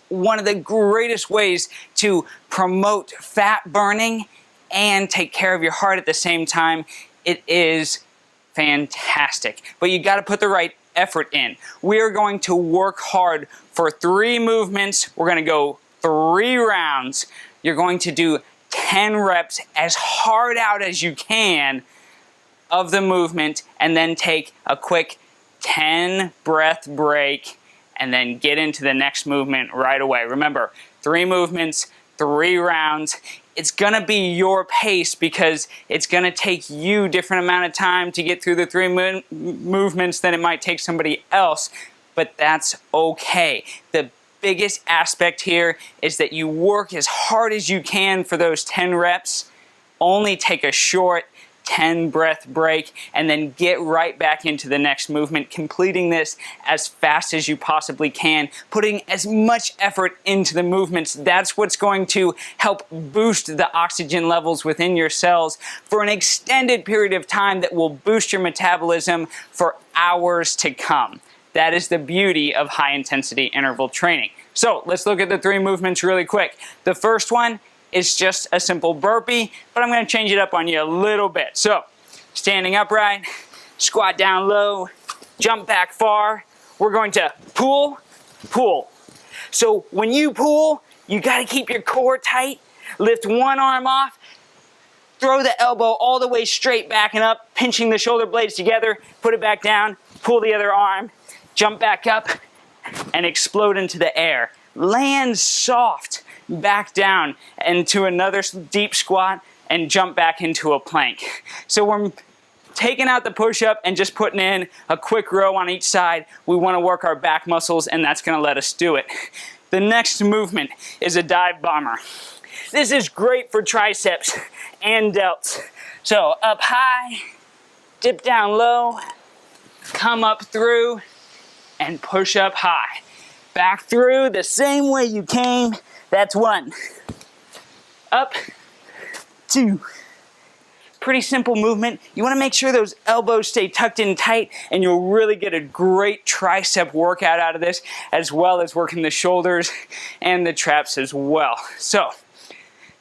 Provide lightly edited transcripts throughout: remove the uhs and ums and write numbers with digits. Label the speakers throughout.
Speaker 1: One of the greatest ways to promote fat burning and take care of your heart at the same time. It is fantastic, but you got to put the right effort in. We are going to work hard for 3 movements. We're going to go 3 rounds. You're going to do 10 reps as hard out as you can of the movement, and then take a quick 10 breath break and then get into the next movement right away. Remember, 3 movements, 3 rounds. It's gonna be your pace because it's gonna take you a different amount of time to get through the 3 movements than it might take somebody else, but that's okay. The biggest aspect here is that you work as hard as you can for those 10 reps, only take a short 10 breath break, and then get right back into the next movement, completing this as fast as you possibly can, putting as much effort into the movements. That's what's going to help boost the oxygen levels within your cells for an extended period of time that will boost your metabolism for hours to come. That is the beauty of high intensity interval training. So let's look at the 3 movements really quick. The first one is just a simple burpee, but I'm going to change it up on you a little bit. So, standing upright, squat down low, jump back far. We're going to pull, pull. So when you pull, you got to keep your core tight. Lift one arm off, throw the elbow all the way straight back and up, pinching the shoulder blades together, put it back down, pull the other arm, jump back up, and explode into the air. Land soft back down into another deep squat and jump back into a plank. So we're taking out the push-up and just putting in a quick row on each side. We want to work our back muscles, and that's going to let us do it. The next movement is a dive bomber. This is great for triceps and delts. So up high, dip down low, come up through, and push up high. Back through the same way you came. That's 1. Up, 2. Pretty simple movement. You want to make sure those elbows stay tucked in tight, and you'll really get a great tricep workout out of this, as well as working the shoulders and the traps as well. So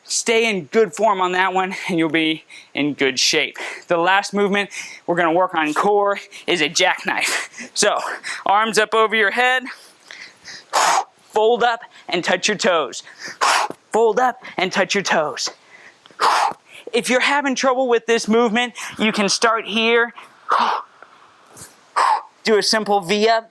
Speaker 1: stay in good form on that one, and you'll be in good shape. The last movement we're going to work on core is a jackknife. So arms up over your head, fold up and touch your toes. Fold up and touch your toes. If you're having trouble with this movement, you can start here. Do a simple V-up.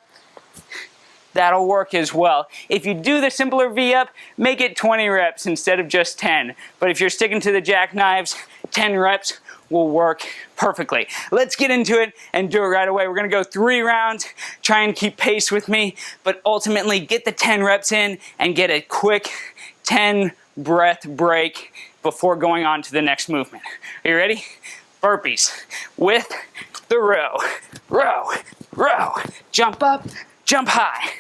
Speaker 1: That'll work as well. If you do the simpler V-up, make it 20 reps instead of just 10. But if you're sticking to the jackknives, 10 reps will work perfectly. Let's get into it and do it right away. We're gonna go 3 rounds, try and keep pace with me, but ultimately get the 10 reps in and get a quick 10 breath break before going on to the next movement. Are you ready? Burpees with the row, row, row. Jump up, jump high,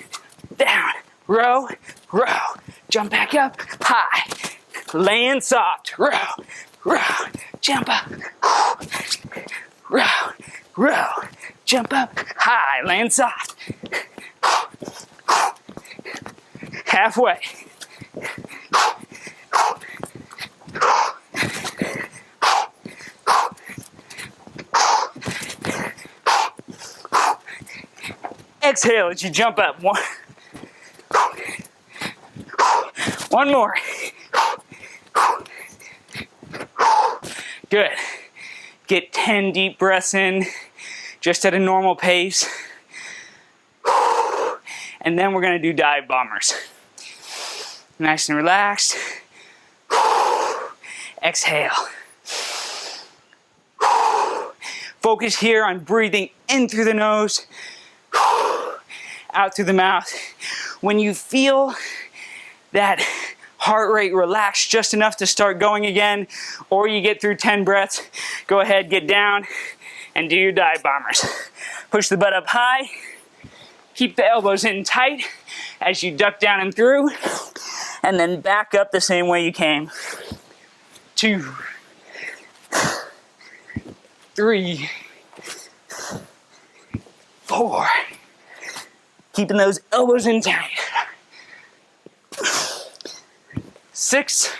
Speaker 1: down, row, row. Jump back up, high. Land soft, row, row. Jump up, row, row. Jump up, high, land soft. Halfway. Exhale as you jump up. 1. 1 more. Good. Get 10 deep breaths in, just at a normal pace. And then we're going to do dive bombers. Nice and relaxed. Exhale. Focus here on breathing in through the nose, out through the mouth. When you feel that heart rate relax just enough to start going again, or you get through 10 breaths, go ahead, get down, and do your dive bombers. Push the butt up high, keep the elbows in tight as you duck down and through, and then back up the same way you came. 2, 3, 4. Keeping those elbows in tight. 6,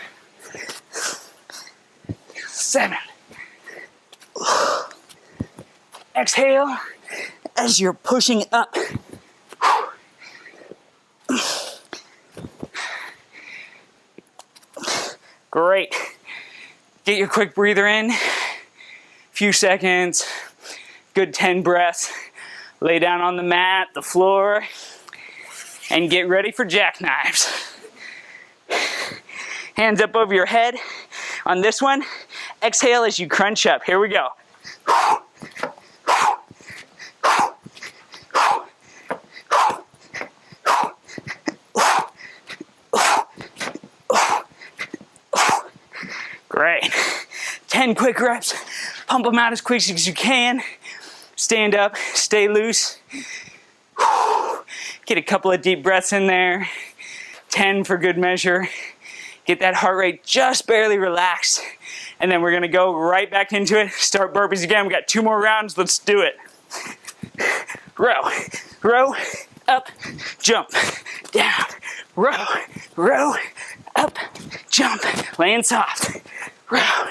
Speaker 1: 7. Exhale as you're pushing up. Great. Get your quick breather in. Few seconds. Good 10 breaths. Lay down on the mat, the floor, and get ready for jackknives. Hands up over your head. On this one, exhale as you crunch up. Here we go. Great. 10 quick reps. Pump them out as quick as you can. Stand up, stay loose. Get a couple of deep breaths in there. 10 for good measure. Get that heart rate just barely relaxed. And then we're gonna go right back into it. Start burpees again. We got 2 more rounds. Let's do it. Row, row, up, jump, down. Row, row, up, jump. Laying soft. Row,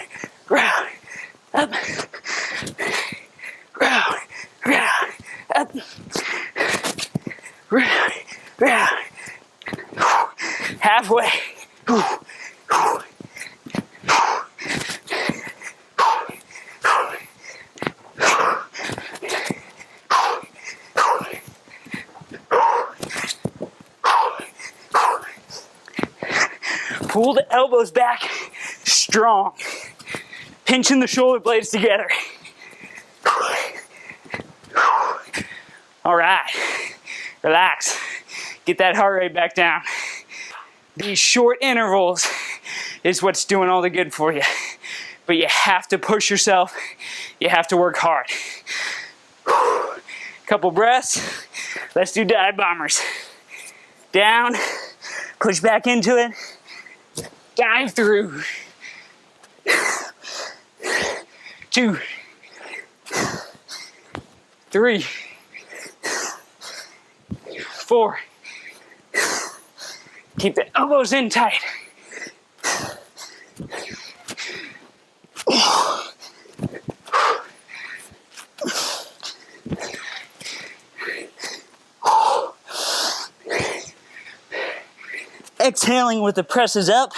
Speaker 1: row, up. Row, row, up. Row, row. Halfway. Pull the elbows back strong. Pinching the shoulder blades together. All right, relax. Get that heart rate back down. These short intervals is what's doing all the good for you. But you have to push yourself. You have to work hard. Couple breaths. Let's do dive bombers. Down, push back into it. Dive through. 2, 3, 4. Keep the elbows in tight. Exhaling with the presses up.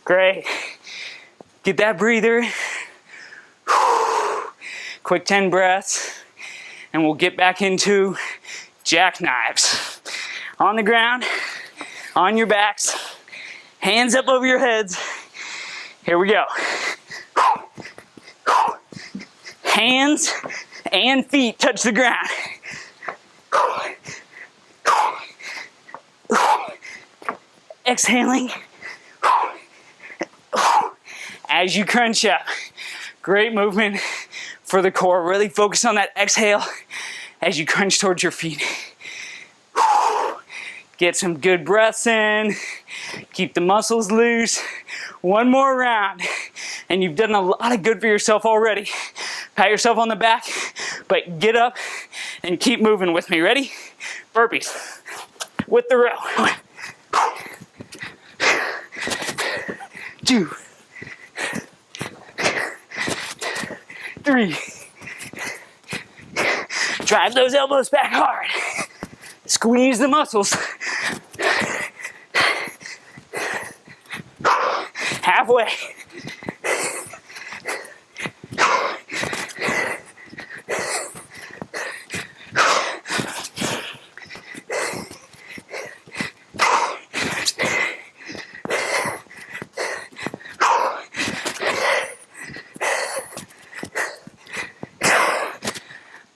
Speaker 1: Great. Get that breather. Quick 10 breaths. And we'll get back into jackknives. On the ground, on your backs, hands up over your heads. Here we go. Hands and feet touch the ground. Exhaling as you crunch up. Great movement for the core. Really focus on that exhale as you crunch towards your feet. Get some good breaths in. Keep the muscles loose. One more round. And you've done a lot of good for yourself already. Pat yourself on the back, but get up and keep moving with me. Ready? Burpees with the row. 2, 3. Drive those elbows back hard. Squeeze the muscles. Halfway.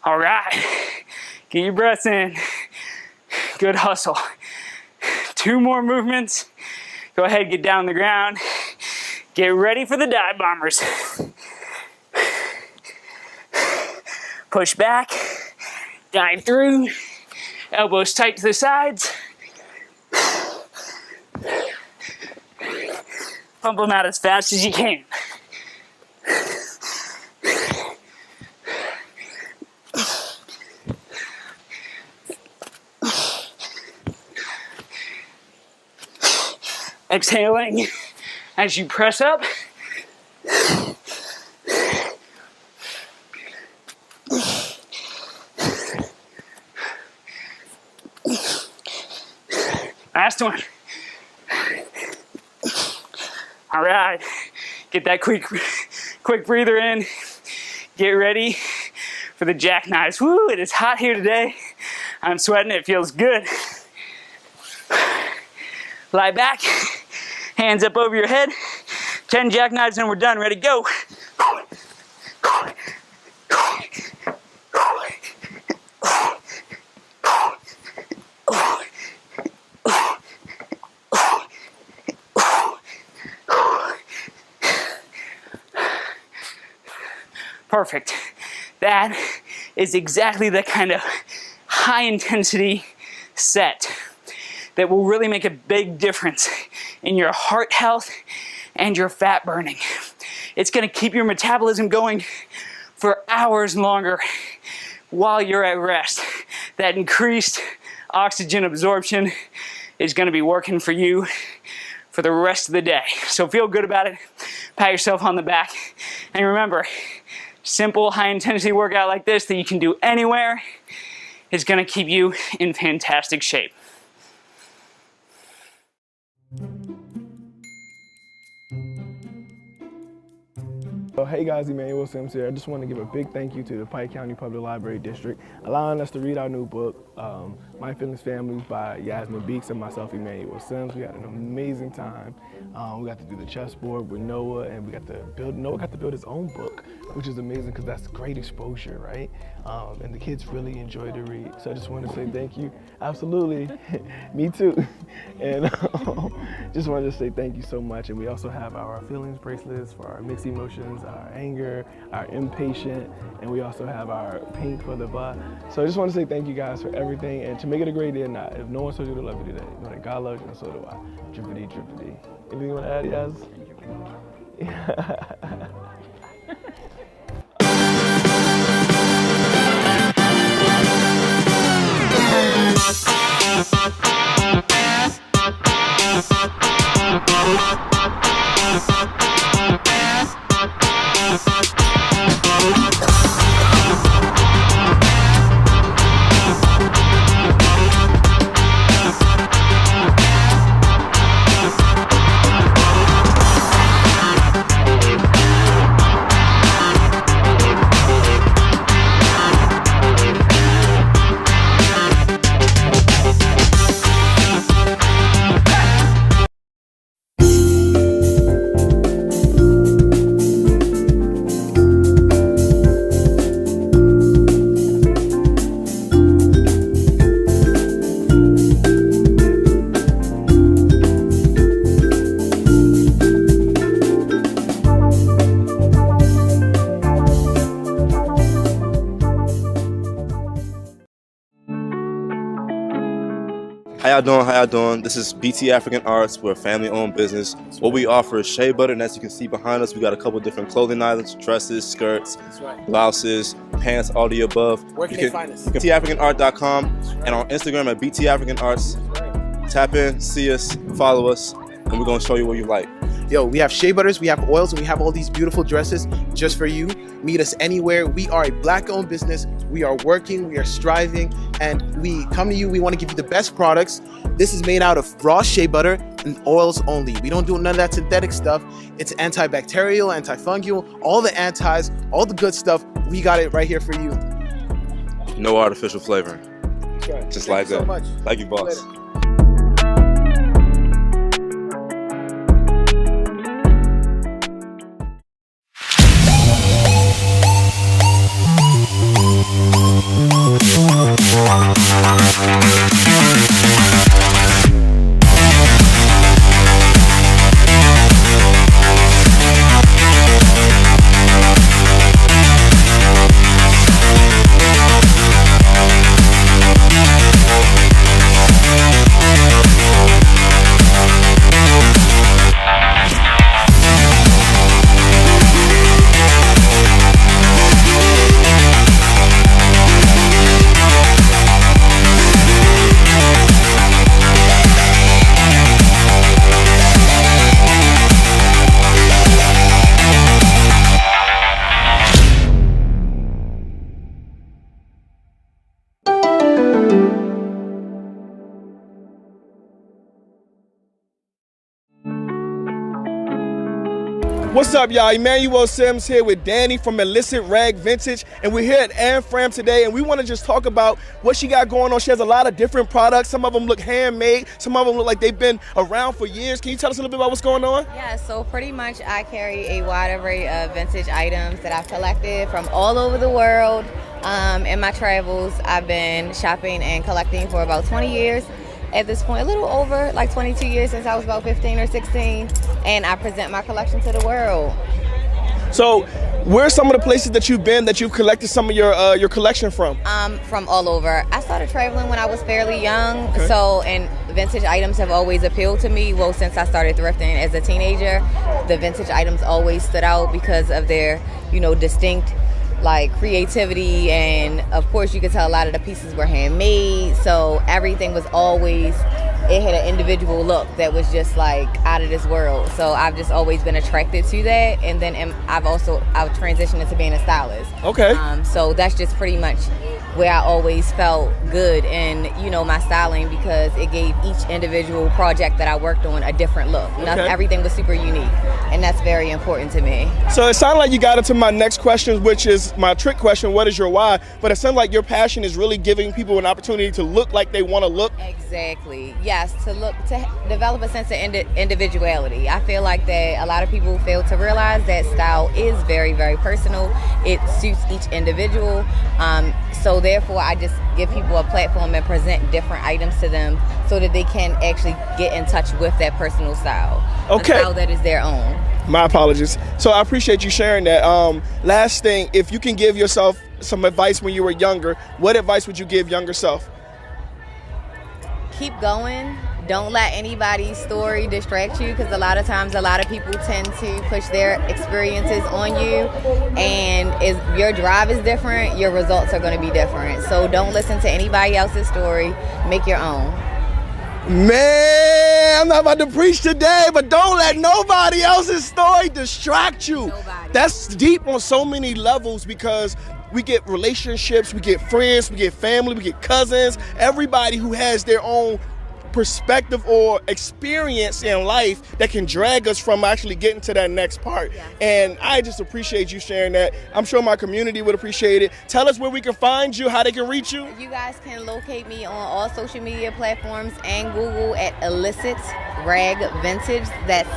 Speaker 1: All right, get your breaths in. Good hustle. 2 more movements. Go ahead, get down on the ground. Get ready for the dive bombers. Push back, dive through, elbows tight to the sides. Pump them out as fast as you can. Exhaling as you press up. Last one. All right, get that quick breather in. Get ready for the jackknives. Woo, it is hot here today. I'm sweating, it feels good. Lie back, hands up over your head. 10 jackknives and we're done, ready, go. Perfect. That is exactly the kind of high intensity set that will really make a big difference in your heart health and your fat burning. It's gonna keep your metabolism going for hours longer while you're at rest. That increased oxygen absorption is gonna be working for you for the rest of the day. So feel good about it, pat yourself on the back, and remember, simple high intensity workout like this that you can do anywhere is gonna keep you in fantastic shape.
Speaker 2: So hey guys, Emmanuel Sims here. I just want to give a big thank you to the Pike County Public Library District, allowing us to read our new book, My Fitness Families by Yasmin Beeks and myself, Emmanuel Sims. We had an amazing time. We got to do the chessboard with Noah, and Noah got to build his own book, which is amazing because that's great exposure, right? And the kids really enjoyed the read. So I just want to say thank you. Absolutely, me too. And just wanted to say thank you so much. And we also have our feelings bracelets for our mixed emotions, our anger, our impatient, and we also have our pink for the butt. So I just want to say thank you guys for everything, and to make it a great day or not, if no one told you to love you today, know that God loves you and so do I. Drippity, drippity. Anything you want to add, Yaz?
Speaker 3: How y'all doing? How y'all doing? This is BT African Arts. We're a family-owned business. What we offer is shea butter, and as you can see behind us, we got a couple different clothing items, dresses, skirts, blouses, pants, all the above.
Speaker 4: Where can they find us?
Speaker 3: BTAfricanArt.com and on Instagram at BT African Arts. Tap in, see us, follow us, and we're gonna show you what you like.
Speaker 4: Yo, we have shea butters, we have oils, and we have all these beautiful dresses just for you. Meet us anywhere. We are a Black-owned business. We are working, we are striving, and we come to you. We want to give you the best products. This is made out of raw shea butter and oils only. We don't do none of that synthetic stuff. It's antibacterial, antifungal, all the antis, all the good stuff. We got it right here for you.
Speaker 3: No artificial flavoring.
Speaker 4: That's right.
Speaker 3: Just
Speaker 4: Thank
Speaker 3: like
Speaker 4: you
Speaker 3: that.
Speaker 4: so much.
Speaker 3: Like you, boss.
Speaker 4: Later.
Speaker 2: What's up, y'all? Emmanuel Sims here with Danny from Illicit Rag Vintage, and we're here at Anne Fram today, and we want to just talk about what she got going on. She has a lot of different products. Some of them look handmade. Some of them look like they've been around for years. Can you tell us a little bit about what's going on?
Speaker 5: Yeah, so pretty much I carry a wide array of vintage items that I've collected from all over the world. In my travels, I've been shopping and collecting for about 20 years. At this point, a little over, like 22 years since I was about 15 or 16, and I present my collection to the world.
Speaker 2: So, where are some of the places that you've been that you've collected some of your collection from?
Speaker 5: From all over. I started traveling when I was fairly young, and vintage items have always appealed to me. Well, since I started thrifting as a teenager, the vintage items always stood out because of their, distinct creativity, and of course you could tell a lot of the pieces were handmade, so everything was always, it had an individual look that was just out of this world. So I've just always been attracted to that, and then I've transitioned into being a stylist.
Speaker 2: Okay.
Speaker 5: So that's just pretty much where I always felt good in my styling, because it gave each individual project that I worked on a different look. Everything was super unique, and that's very important to me.
Speaker 2: So it sounded like you got into my next question, which is my trick question: what is your why? But it sounds like your passion is really giving people an opportunity to look like they want to look.
Speaker 5: Exactly. Yes, to develop a sense of individuality. I feel like that a lot of people fail to realize that style is very, very personal. It suits each individual. So therefore, I just give people a platform and present different items to them so that they can actually get in touch with that personal style.
Speaker 2: Okay.
Speaker 5: A style that is their own.
Speaker 2: My apologies. So I appreciate you sharing that. Last thing, if you can give yourself some advice when you were younger, what advice would you give younger self?
Speaker 5: Keep going. Don't let anybody's story distract you, because a lot of times a lot of people tend to push their experiences on you, and if your drive is different, your results are going to be different. So don't listen to anybody else's story. Make your own.
Speaker 2: Man, I'm not about to preach today, but don't let nobody else's story distract you.
Speaker 5: Nobody.
Speaker 2: That's deep on so many levels, because we get relationships, we get friends, we get family, we get cousins, everybody who has their own perspective or experience in life that can drag us from actually getting to that next part.
Speaker 5: Yeah.
Speaker 2: And I just appreciate you sharing that. I'm sure my community would appreciate it. Tell us where we can find you, how they can reach you.
Speaker 5: You guys can locate me on all social media platforms and Google at Illicit Rag Vintage. That's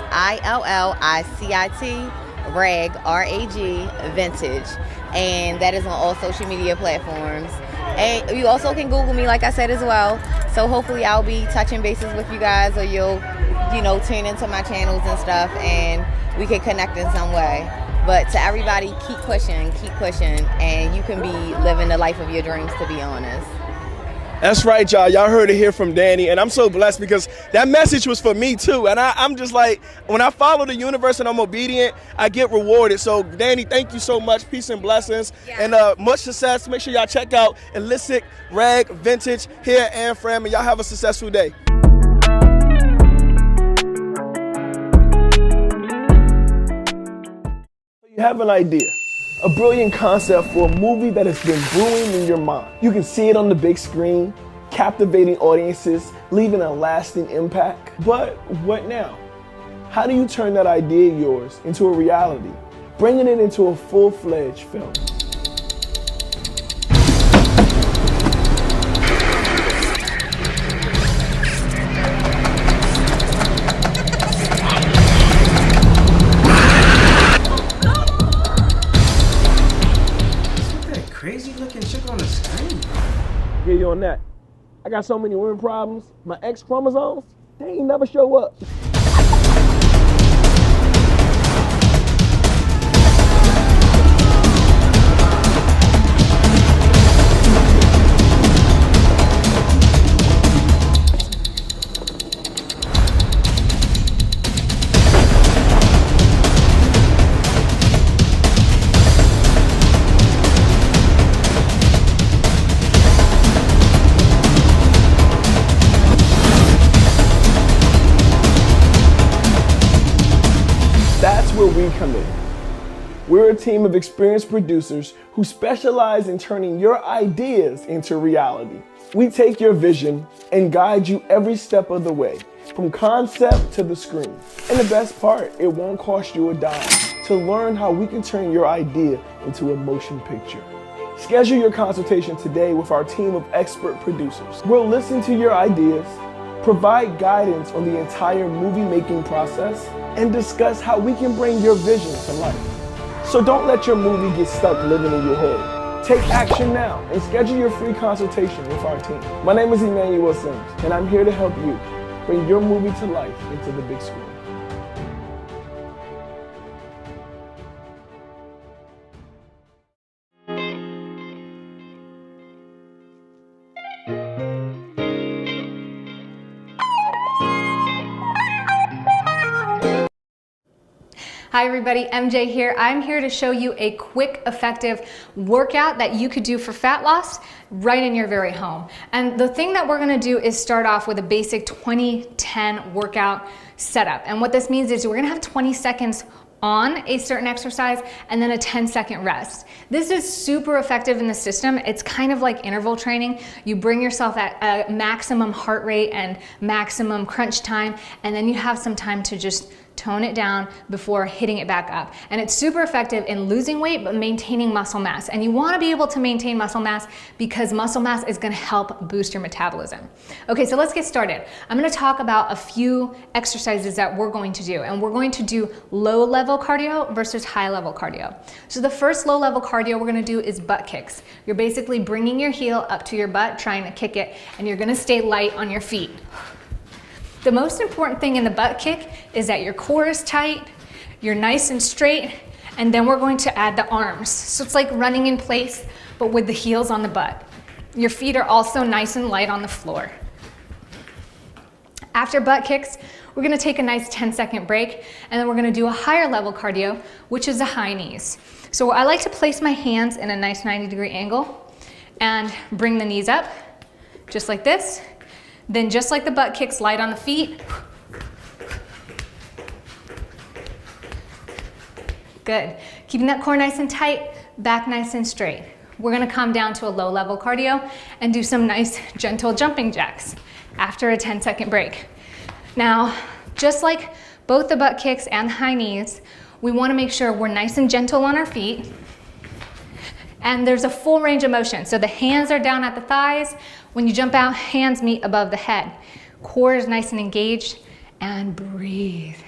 Speaker 5: ILLICIT Rag, RAG Vintage. And that is on all social media platforms. And you also can Google me, like I said, as well. So hopefully I'll be touching bases with you guys, or you'll, tune into my channels and stuff, and we can connect in some way. But to everybody, keep pushing, and you can be living the life of your dreams, to be honest.
Speaker 2: That's right, y'all. Y'all heard it here from Danny, and I'm so blessed because that message was for me too. And I'm just like, when I follow the universe and I'm obedient, I get rewarded. So, Danny, thank you so much. Peace and blessings, and much success. Make sure y'all check out Illicit Rag Vintage here at Anne Fram, and y'all have a successful day. You have an idea. A brilliant concept for a movie that has been brewing in your mind. You can see it on the big screen, captivating audiences, leaving a lasting impact. But what now? How do you turn that idea of yours into a reality, bringing it into a full-fledged film?
Speaker 6: Crazy looking chick on the screen.
Speaker 2: Get you on that. I got so many women problems. My X chromosomes, they ain't never show up. That's where we come in. We're a team of experienced producers who specialize in turning your ideas into reality. We take your vision and guide you every step of the way, from concept to the screen. And the best part, it won't cost you a dime. to learn how we can turn your idea into a motion picture. Schedule your consultation today with our team of expert producers. We'll listen to your ideas, provide guidance on the entire movie-making process, and discuss how we can bring your vision to life. So don't let your movie get stuck living in your head. Take action now and schedule your free consultation with our team. My name is Emmanuel Sims, and I'm here to help you bring your movie to life into the big screen.
Speaker 7: Hi everybody, MJ here. I'm here to show you a quick, effective workout that you could do for fat loss right in your very home. And the thing that we're gonna do is start off with a basic 20-10 workout setup. And what this means is we're gonna have 20 seconds on a certain exercise and then a 10-second rest. This is super effective in the system. It's kind of like interval training. You bring yourself at a maximum heart rate and maximum crunch time, and then you have some time to just tone it down before hitting it back up. And it's super effective in losing weight but maintaining muscle mass. And you want to be able to maintain muscle mass because muscle mass is going to help boost your metabolism. Okay, so let's get started. I'm going to talk about a few exercises that we're going to do. And we're going to do low-level cardio versus high-level cardio. So the first low-level cardio we're going to do is butt kicks. You're basically bringing your heel up to your butt, trying to kick it, and you're going to stay light on your feet. The most important thing in the butt kick is that your core is tight, you're nice and straight, and then we're going to add the arms. So it's like running in place, but with the heels on the butt. Your feet are also nice and light on the floor. After butt kicks, we're gonna take a nice 10-second break, and then we're gonna do a higher level cardio, which is the high knees. So I like to place my hands in a nice 90-degree angle and bring the knees up, just like this. Then just like the butt kicks, light on the feet. Good. Keeping that core nice and tight, back nice and straight. We're gonna come down to a low level cardio and do some nice gentle jumping jacks after a 10-second break. Now, just like both the butt kicks and the high knees, we wanna make sure we're nice and gentle on our feet. And there's a full range of motion. So the hands are down at the thighs. When you jump out, hands meet above the head. Core is nice and engaged, and breathe.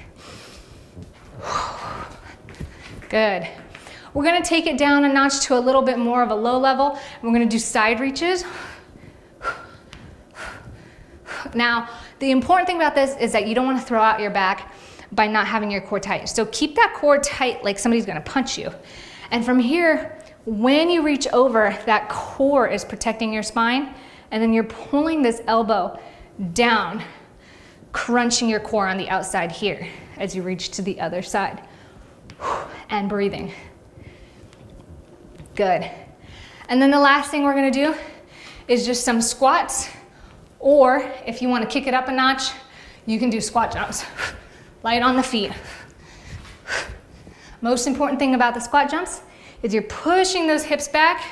Speaker 7: Good. We're gonna take it down a notch to a little bit more of a low level. And we're gonna do side reaches. Now, the important thing about this is that you don't wanna throw out your back by not having your core tight. So keep that core tight like somebody's gonna punch you. And from here, when you reach over, that core is protecting your spine, and then you're pulling this elbow down, crunching your core on the outside here as you reach to the other side. And breathing. Good. And then the last thing we're gonna do is just some squats, or if you wanna kick it up a notch, you can do squat jumps. Light on the feet. Most important thing about the squat jumps is you're pushing those hips back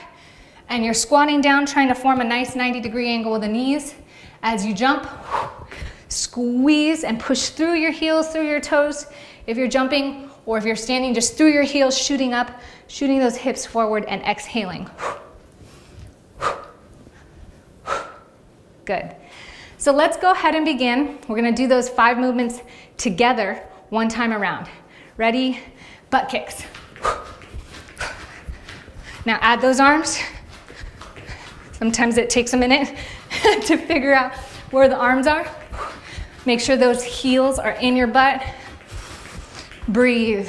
Speaker 7: and you're squatting down, trying to form a nice 90-degree angle with the knees. As you jump, squeeze and push through your heels, through your toes. If you're jumping or if you're standing, just through your heels, shooting up, shooting those hips forward and exhaling. Good. So let's go ahead and begin. We're gonna do those 5 movements together one time around. Ready? Butt kicks. Now add those arms. Sometimes it takes a minute to figure out where the arms are. Make sure those heels are in your butt. Breathe.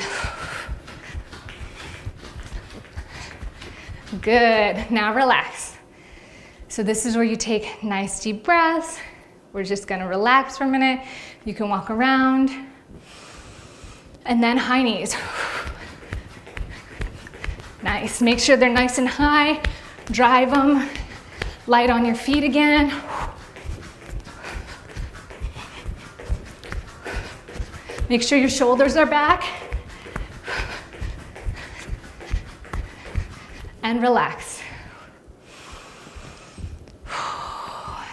Speaker 7: Good. Now relax. So this is where you take nice deep breaths. We're just gonna relax for a minute. You can walk around. And then high knees. Nice. Make sure they're nice and high. Drive them. Light on your feet again. Make sure your shoulders are back. And relax.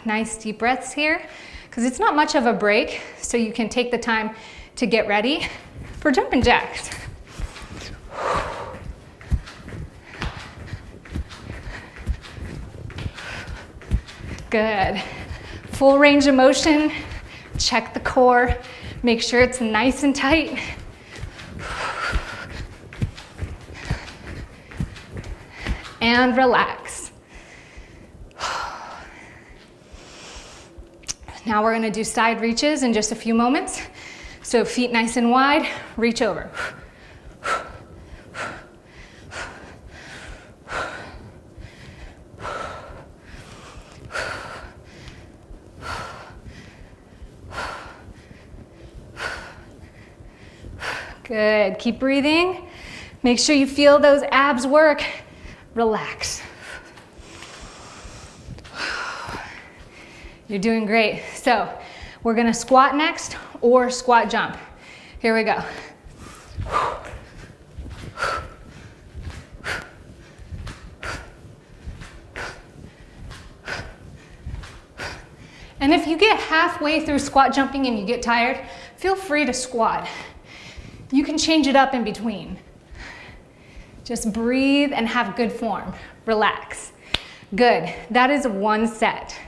Speaker 7: Nice deep breaths here, because it's not much of a break, so you can take the time to get ready for jumping jacks. Good. Full range of motion. Check the core. Make sure it's nice and tight. And relax. Now we're gonna do side reaches in just a few moments. So feet nice and wide, reach over. Good, keep breathing. Make sure you feel those abs work. Relax. You're doing great. So we're gonna squat next or squat jump. Here we go. And if you get halfway through squat jumping and you get tired, feel free to squat. You can change it up in between. Just breathe and have good form. Relax. Good. That is one set.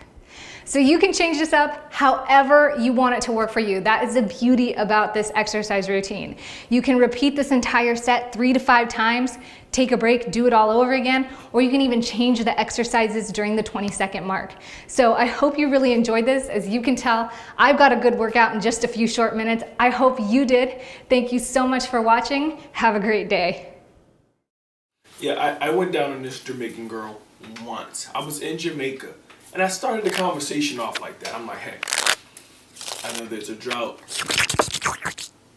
Speaker 7: So you can change this up however you want it to work for you. That is the beauty about this exercise routine. You can repeat this entire set 3 to 5 times, take a break, do it all over again, or you can even change the exercises during the 20-second mark. So I hope you really enjoyed this. As you can tell, I've got a good workout in just a few short minutes. I hope you did. Thank you so much for watching. Have a great day.
Speaker 2: Yeah, I went down on this Jamaican girl once. I was in Jamaica. And I started the conversation off like that. I'm like, hey, I know there's a drought.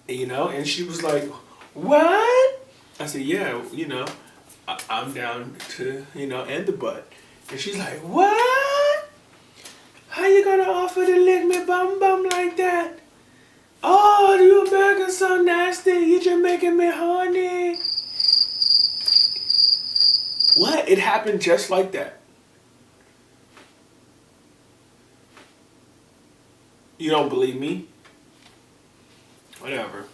Speaker 2: You know, and she was like, what? I said, yeah, you know, I'm down to, you know, end the butt. And she's like, what? How you gonna offer to lick me bum bum like that? Oh, you Americans so nasty. You just making me horny. What? It happened just like that. You don't believe me? Whatever.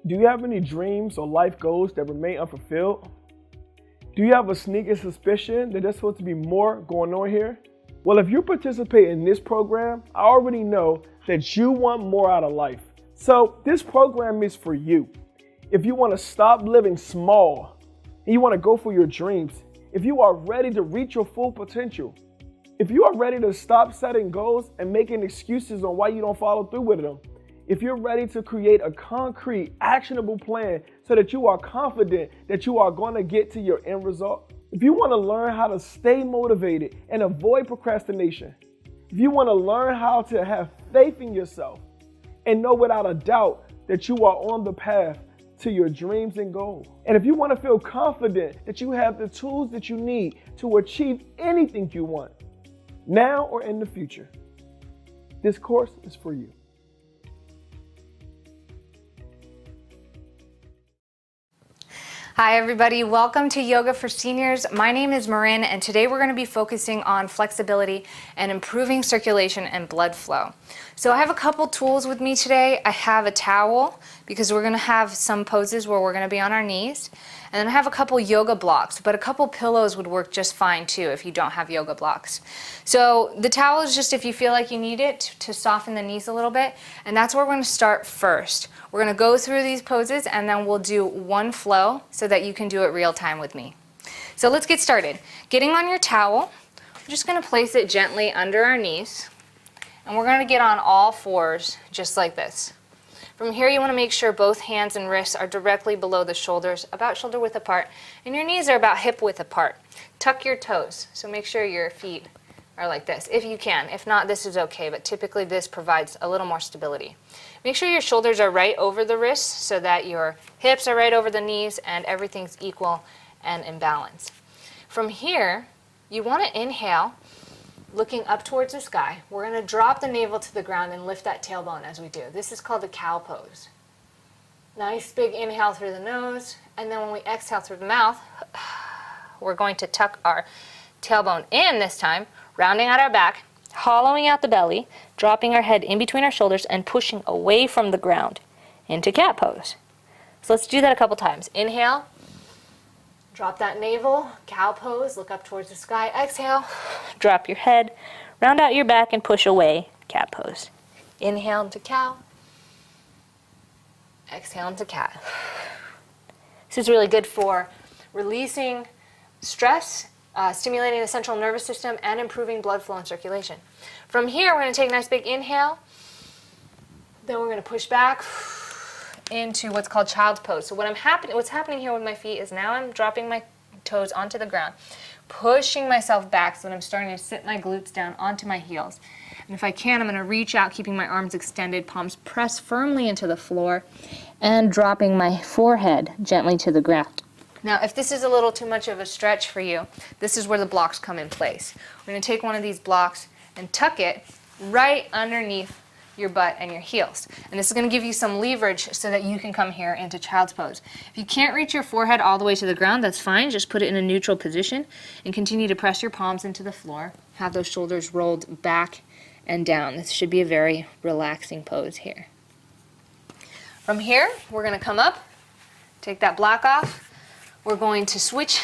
Speaker 2: Do you have any dreams or life goals that remain unfulfilled? Do you have a sneaking suspicion that there's supposed to be more going on here? Well, if you participate in this program, I already know that you want more out of life. So this program is for you. If you want to stop living small and you want to go for your dreams, if you are ready to reach your full potential, if you are ready to stop setting goals and making excuses on why you don't follow through with them, if you're ready to create a concrete, actionable plan so that you are confident that you are going to get to your end result, if you want to learn how to stay motivated and avoid procrastination, if you want to learn how to have faith in yourself and know without a doubt that you are on the path to your dreams and goals, and if you want to feel confident that you have the tools that you need to achieve anything you want, now or in the future, this course is for you.
Speaker 7: Hi everybody, welcome to Yoga for Seniors. My name is Marin and today we're going to be focusing on flexibility and improving circulation and blood flow. So I have a couple tools with me today. I have a towel because we're going to have some poses where we're going to be on our knees. And then I have a couple yoga blocks, but a couple pillows would work just fine too if you don't have yoga blocks. So the towel is just if you feel like you need it to soften the knees a little bit, and that's where we're going to start first. We're going to go through these poses and then we'll do one flow so that you can do it real time with me. So let's get started. Getting on your towel, we're just going to place it gently under our knees, and we're going to get on all fours just like this. From here, you want to make sure both hands and wrists are directly below the shoulders, about shoulder width apart, and your knees are about hip width apart. Tuck your toes, so make sure your feet are like this, if you can. If not, this is okay, but typically this provides a little more stability. Make sure your shoulders are right over the wrists so that your hips are right over the knees and everything's equal and in balance. From here, you want to inhale, looking up towards the sky. We're going to drop the navel to the ground and lift that tailbone as we do. This is called the cow pose. Nice big inhale through the nose, and then when we exhale through the mouth, we're going to tuck our tailbone in this time, rounding out our back, hollowing out the belly, dropping our head in between our shoulders and pushing away from the ground into cat pose. So let's do that a couple times. Inhale. Drop that navel, cow pose, look up towards the sky. Exhale, drop your head, round out your back and push away, cat pose. Inhale into cow, exhale into cat. This is really good for releasing stress, stimulating the central nervous system, and improving blood flow and circulation. From here, we're going to take a nice big inhale, then we're going to push back into what's called child's pose. So what's happening here with my feet is now I'm dropping my toes onto the ground, pushing myself back so that I'm starting to sit my glutes down onto my heels. And if I can, I'm going to reach out, keeping my arms extended, palms pressed firmly into the floor, and dropping my forehead gently to the ground. Now, if this is a little too much of a stretch for you, this is where the blocks come in place. We're going to take one of these blocks and tuck it right underneath your butt and your heels. And this is going to give you some leverage so that you can come here into child's pose. If you can't reach your forehead all the way to the ground, that's fine. Just put it in a neutral position and continue to press your palms into the floor. Have those shoulders rolled back and down. This should be a very relaxing pose here. From here, we're going to come up, take that block off. We're going to switch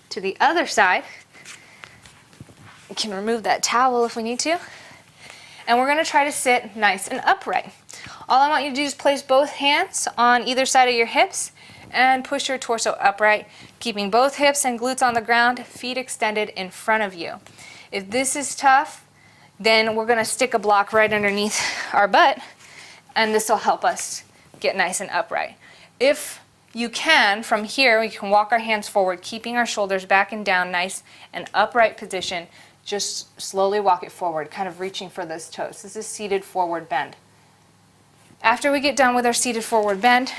Speaker 7: to the other side. We can remove that towel if we need to. And we're going to try to sit nice and upright. All I want you to do is place both hands on either side of your hips and push your torso upright, keeping both hips and glutes on the ground, feet extended in front of you. If this is tough, then we're going to stick a block right underneath our butt, and this will help us get nice and upright. If you can, from here, we can walk our hands forward, keeping our shoulders back and down, nice and upright position. Just slowly walk it forward, kind of reaching for those toes. This is seated forward bend. After we get done with our seated forward bend,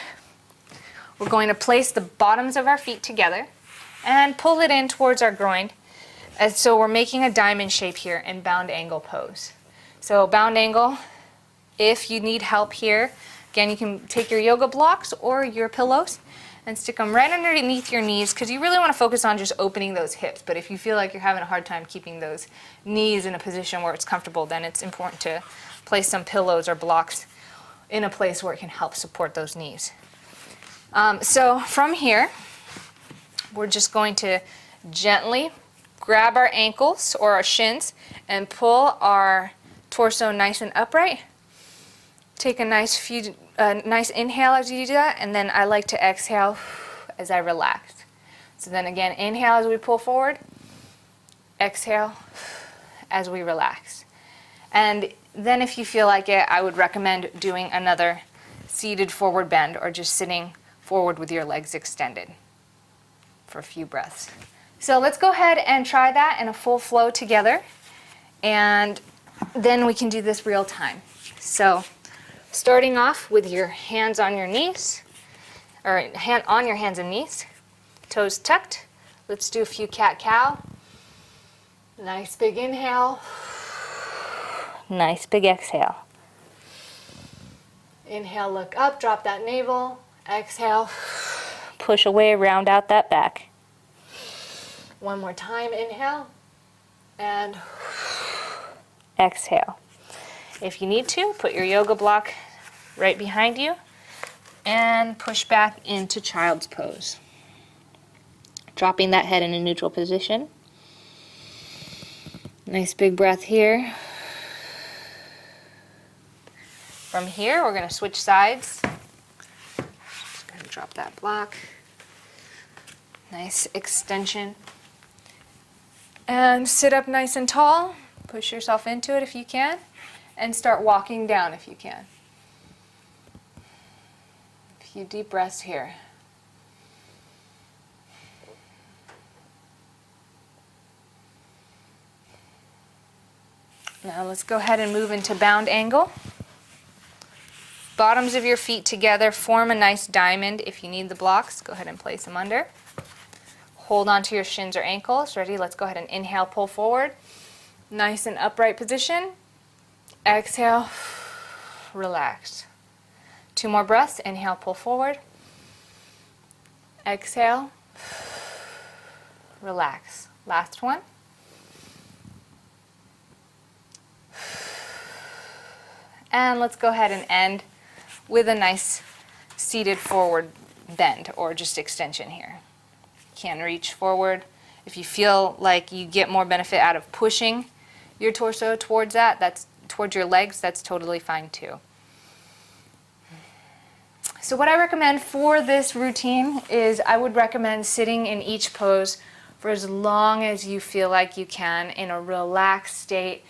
Speaker 7: we're going to place the bottoms of our feet together and pull it in towards our groin. And so we're making a diamond shape here in bound angle pose. So bound angle, if you need help here, again, you can take your yoga blocks or your pillows and stick them right underneath your knees, because you really want to focus on just opening those hips. But if you feel like you're having a hard time keeping those knees in a position where it's comfortable, then it's important to place some pillows or blocks in a place where it can help support those knees. So from here, we're just going to gently grab our ankles or our shins and pull our torso nice and upright. Take a nice inhale as you do that, and then I like to exhale as I relax. So then again, inhale as we pull forward, exhale as we relax. And then if you feel like it, I would recommend doing another seated forward bend or just sitting forward with your legs extended for a few breaths. So let's go ahead and try that in a full flow together, and then we can do this real time. So starting off with your hands on your knees, or on your hands and knees, toes tucked. Let's do a few cat-cow. Nice big inhale. Nice big exhale. Inhale, look up, drop that navel. Exhale, push away, round out that back. One more time, inhale, and exhale. If you need to, put your yoga block right behind you and push back into child's pose. Dropping that head in a neutral position. Nice big breath here. From here, we're going to switch sides. Just going to drop that block. Nice extension. And sit up nice and tall. Push yourself into it if you can. And start walking down if you can. A few deep breaths here. Now let's go ahead and move into bound angle. Bottoms of your feet together, form a nice diamond. If you need the blocks, go ahead and place them under. Hold on to your shins or ankles. Ready? Let's go ahead and inhale, pull forward. Nice and upright position. Exhale, relax. 2 more breaths. Inhale, pull forward. Exhale, relax. Last one. And let's go ahead and end with a nice seated forward bend or just extension here. Can reach forward. If you feel like you get more benefit out of pushing your torso towards that's towards your legs, that's totally fine too. So what I recommend for this routine is I would recommend sitting in each pose for as long as you feel like you can in a relaxed state.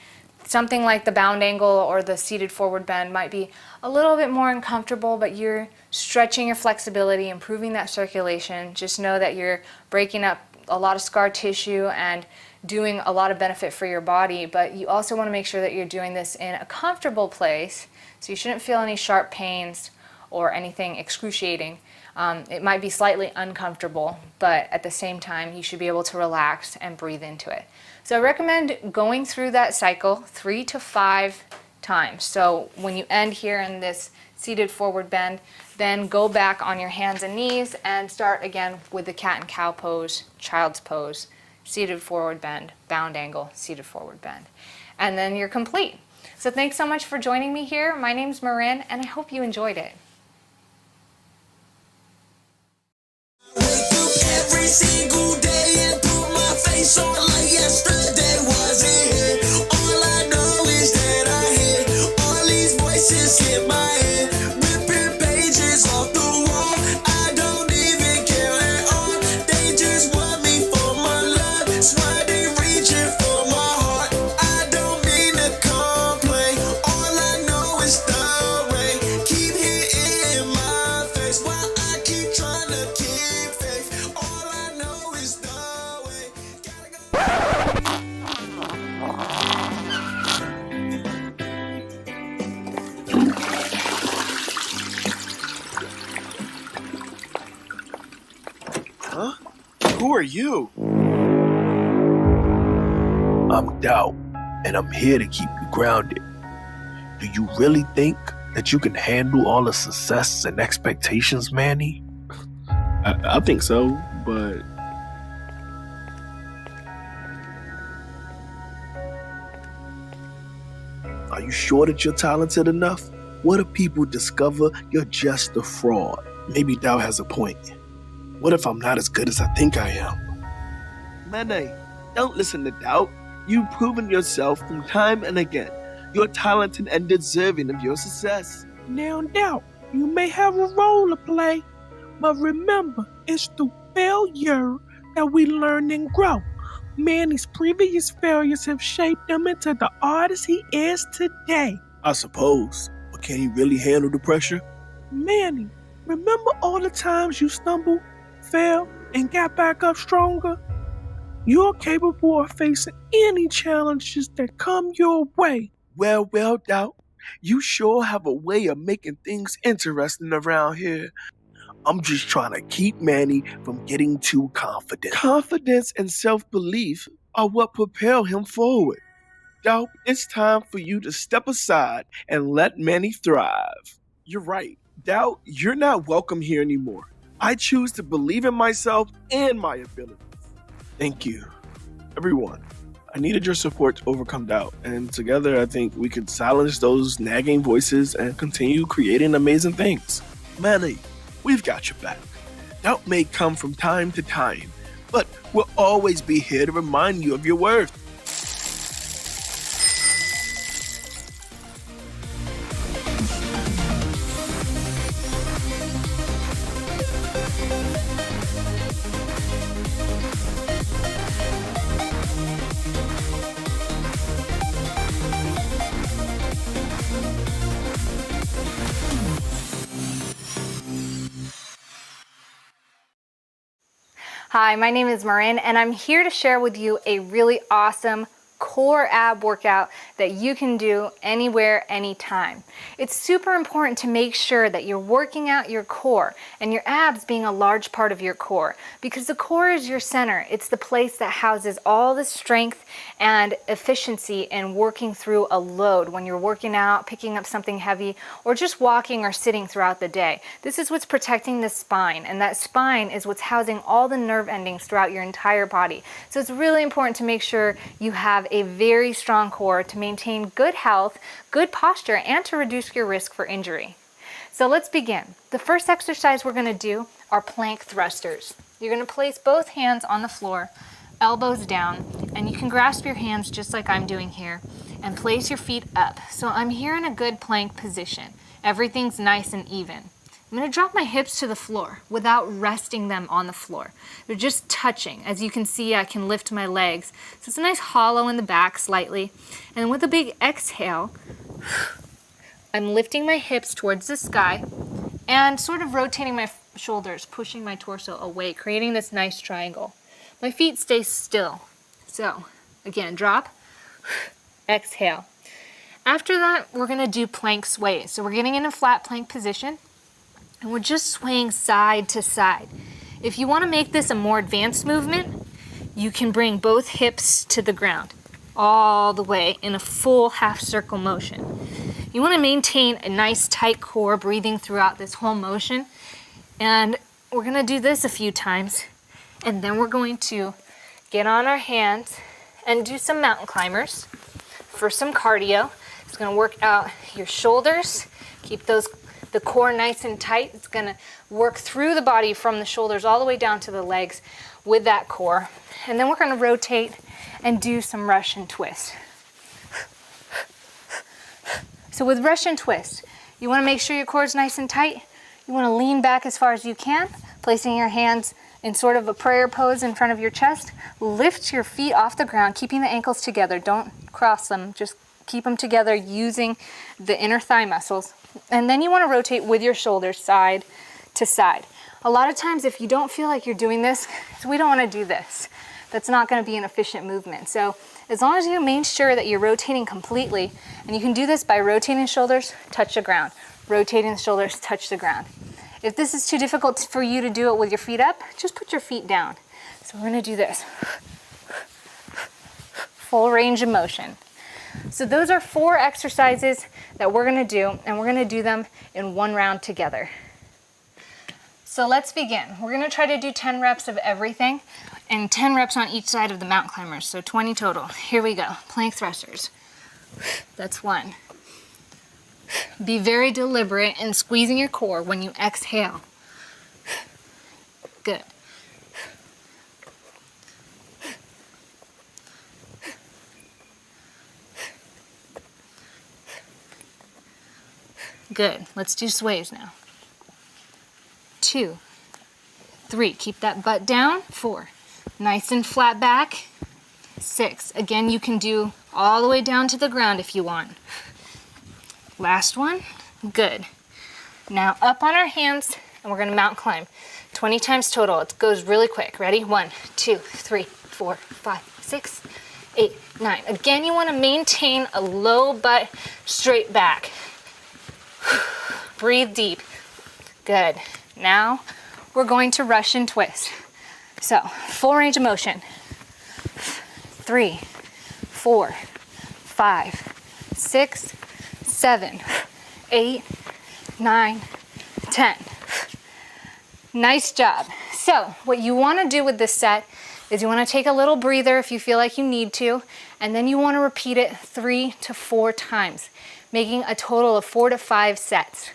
Speaker 7: Something like the bound angle or the seated forward bend might be a little bit more uncomfortable, but you're stretching your flexibility, improving that circulation. Just know that you're breaking up a lot of scar tissue and doing a lot of benefit for your body, but you also want to make sure that you're doing this in a comfortable place, so you shouldn't feel any sharp pains or anything excruciating. It might be slightly uncomfortable, but at the same time, you should be able to relax and breathe into it. So I recommend going through that cycle 3 to 5 times. So when you end here in this seated forward bend, then go back on your hands and knees and start again with the cat and cow pose, child's pose, seated forward bend, bound angle, seated forward bend. And then you're complete. So thanks so much for joining me here. My name's Marin, and I hope you enjoyed it.
Speaker 8: Every single day and put my face on like yesterday wasn't here. All I know is that I hear all these voices in my head, ripping pages off the wall. I don't even care at all. They just want me for my love. That's why they reaching for my heart. I don't mean to complain. All I know is the rain keep hitting my face while I keep trying to keep faith. All I know is the way.
Speaker 4: Huh? Who are you?
Speaker 9: I'm Doubt, and I'm here to keep you grounded. Do you really think that you can handle all the success and expectations, Manny?
Speaker 2: I think so, but
Speaker 9: Are you sure that you're talented enough? What if people discover you're just a fraud? Maybe Dow has a point. What if I'm not as good as I think I am?
Speaker 10: Mane, don't listen to doubt. You've proven yourself from time and again. You're talented and deserving of your success.
Speaker 11: Now, Doubt, you may have a role to play, but remember, it's through failure that we learn and grow. Manny's previous failures have shaped him into the artist he is today.
Speaker 9: I suppose. But can he really handle the pressure?
Speaker 11: Manny, remember all the times you stumbled, fell, and got back up stronger? You're capable of facing any challenges that come your way.
Speaker 10: Well, Doubt, you sure have a way of making things interesting around here.
Speaker 9: I'm just trying to keep Manny from getting too confident.
Speaker 10: Confidence and self-belief are what propel him forward. Doubt, it's time for you to step aside and let Manny thrive. You're right. Doubt, you're not welcome here anymore. I choose to believe in myself and my abilities.
Speaker 9: Thank you. Everyone, I needed your support to overcome doubt, and together I think we could silence those nagging voices and continue creating amazing things.
Speaker 10: Manny, we've got your back. Doubt may come from time to time, but we'll always be here to remind you of your worth.
Speaker 7: Hi, my name is Marin, and I'm here to share with you a really awesome core ab workout that you can do anywhere, anytime. It's super important to make sure that you're working out your core and your abs being a large part of your core, because the core is your center. It's the place that houses all the strength and efficiency in working through a load when you're working out, picking up something heavy, or just walking or sitting throughout the day. This is what's protecting the spine, and that spine is what's housing all the nerve endings throughout your entire body. So it's really important to make sure you have a very strong core to maintain good health, good posture, and to reduce your risk for injury. So let's begin. The first exercise we're going to do are plank thrusters. You're going to place both hands on the floor, elbows down, and you can grasp your hands just like I'm doing here and place your feet up. So I'm here in a good plank position. Everything's nice and even. I'm going to drop my hips to the floor without resting them on the floor. They're just touching. As you can see, I can lift my legs. So it's a nice hollow in the back slightly. And with a big exhale, I'm lifting my hips towards the sky and sort of rotating my shoulders, pushing my torso away, creating this nice triangle. My feet stay still. So again, drop, exhale. After that, we're going to do plank sways. So we're getting in a flat plank position, and we're just swaying side to side. If you want to make this a more advanced movement, you can bring both hips to the ground all the way in a full half circle motion. You want to maintain a nice tight core, breathing throughout this whole motion. And we're going to do this a few times, and then we're going to get on our hands and do some mountain climbers for some cardio. It's going to work out your shoulders, keep the core nice and tight. It's going to work through the body from the shoulders all the way down to the legs with that core. And then we're going to rotate and do some Russian twist. So with Russian twist, you want to make sure your core is nice and tight. You want to lean back as far as you can, placing your hands in sort of a prayer pose in front of your chest. Lift your feet off the ground, keeping the ankles together. Don't cross them, just keep them together using the inner thigh muscles. And then you want to rotate with your shoulders side to side. A lot of times if you don't feel like you're doing this, we don't want to do this. That's not going to be an efficient movement. So as long as you make sure that you're rotating completely, and you can do this by rotating the shoulders, touch the ground. Rotating the shoulders, touch the ground. If this is too difficult for you to do it with your feet up, just put your feet down. So we're going to do this. Full range of motion. So those are 4 exercises that we're going to do, and we're going to do them in one round together. So let's begin. We're going to try to do 10 reps of everything and 10 reps on each side of the mountain climbers, so 20 total. Here we go. Plank thrusters. That's 1. Be very deliberate in squeezing your core when you exhale. Good. Good. Let's do sways now. 2, 3. Keep that butt down. 4. Nice and flat back. 6. Again, you can do all the way down to the ground if you want. Last one. Good. Now up on our hands, and we're going to mountain climb. 20 times total. It goes really quick. Ready? 1, 2, 3, 4, 5, 6, 8, 9. Again, you want to maintain a low butt, straight back. Breathe deep. Good. Now we're going to Russian twist. So full range of motion. 3, 4, 5, 6, 7, 8, 9, 10. Nice job. So what you want to do with this set is you want to take a little breather if you feel like you need to, and then you want to repeat it 3 to 4 times, making a total of 4 to 5 sets.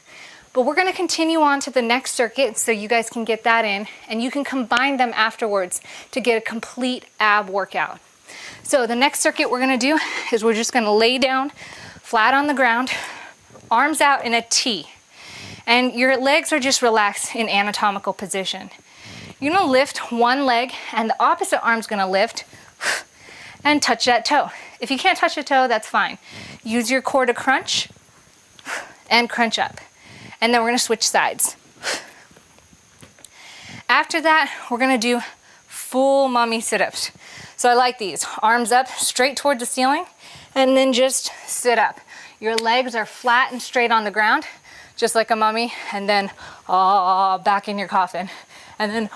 Speaker 7: But we're going to continue on to the next circuit so you guys can get that in, and you can combine them afterwards to get a complete ab workout. So the next circuit we're going to do is we're just going to lay down flat on the ground, arms out in a T, and your legs are just relaxed in anatomical position. You're going to lift one leg, and the opposite arm's going to lift and touch that toe. If you can't touch a toe, that's fine. Use your core to crunch and crunch up. And then we're going to switch sides. After that, we're going to do full mommy sit-ups. So I like these. Arms up, straight towards the ceiling, and then just sit up. Your legs are flat and straight on the ground, just like a mummy, and then back in your coffin. And then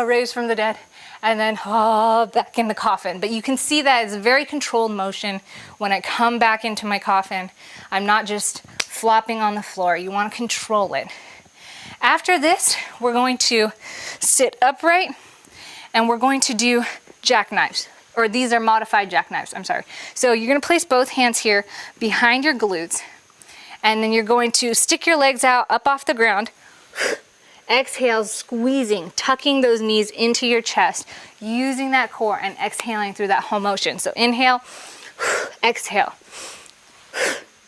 Speaker 7: raise from the dead, and then back in the coffin. But you can see that it's a very controlled motion. When I come back into my coffin, I'm not just flopping on the floor. You want to control it. After this, we're going to sit upright, and we're going to do jackknives, or these are modified jackknives, I'm sorry. So you're going to place both hands here behind your glutes, and then you're going to stick your legs out up off the ground. Exhale, squeezing, tucking those knees into your chest, using that core and exhaling through that whole motion. So inhale, exhale.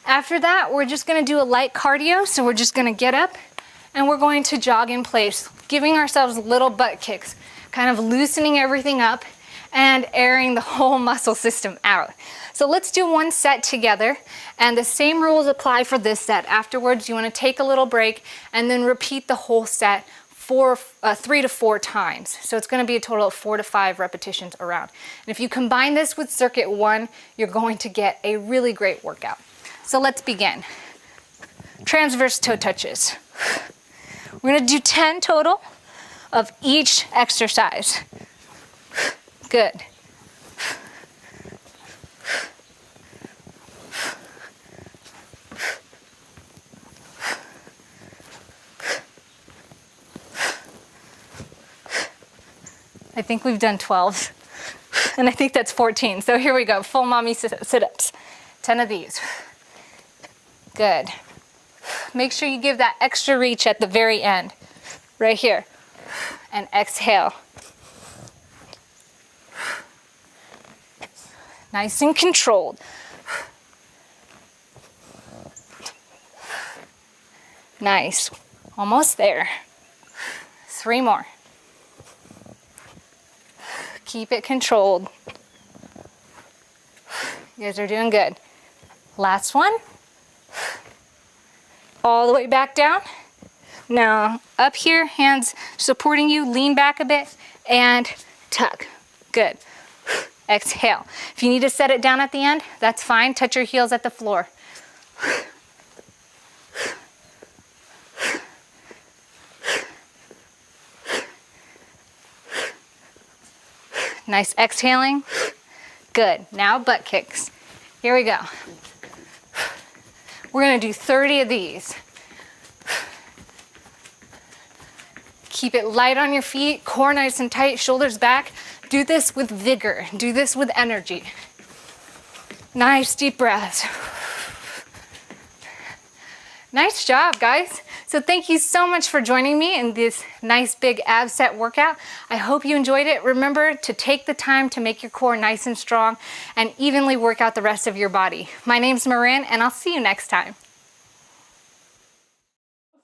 Speaker 7: After that, we're just gonna do a light cardio. So we're just gonna get up and we're going to jog in place, giving ourselves little butt kicks, kind of loosening everything up and airing the whole muscle system out. So let's do one set together, and the same rules apply for this set. Afterwards, you want to take a little break and then repeat the whole set 3 to 4 times. So it's going to be a total of 4 to 5 repetitions around. And if you combine this with circuit 1, you're going to get a really great workout. So let's begin. Transverse toe touches. We're going to do 10 total of each exercise. Good. I think we've done 12, and I think that's 14. So here we go, full mommy sit-ups. 10 of these. Good. Make sure you give that extra reach at the very end, right here. And exhale. Nice and controlled. Nice. Almost there. 3 more. Keep it controlled. You guys are doing good. Last one. All the way back down. Now, up here, hands supporting you, lean back a bit, and tuck. Good. Exhale. If you need to set it down at the end, that's fine. Touch your heels at the floor. Nice exhaling. Good. Now butt kicks. Here we go. We're going to do 30 of these. Keep it light on your feet, core nice and tight, shoulders back. Do this with vigor. Do this with energy. Nice deep breaths. Nice job, guys. So thank you so much for joining me in this nice big ab set workout. I hope you enjoyed it. Remember to take the time to make your core nice and strong and evenly work out the rest of your body. My name's Marin, and I'll see you next time.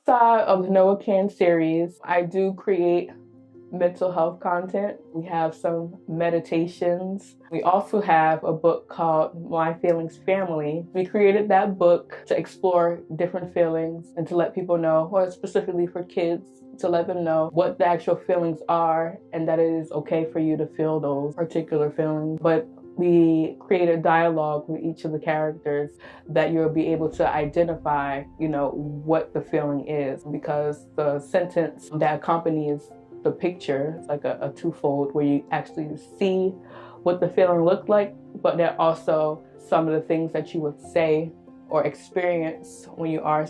Speaker 12: Side of the Noah Can series, I do create mental health content. We have some meditations. We also have a book called My Feelings Family. We created that book to explore different feelings and to let people know, or specifically for kids, to let them know what the actual feelings are and that it is okay for you to feel those particular feelings. But we create a dialogue with each of the characters that you'll be able to identify, what the feeling is, because the sentence that accompanies the picture is like a twofold, where you actually see what the feeling looked like, but there are also some of the things that you would say or experience when you are,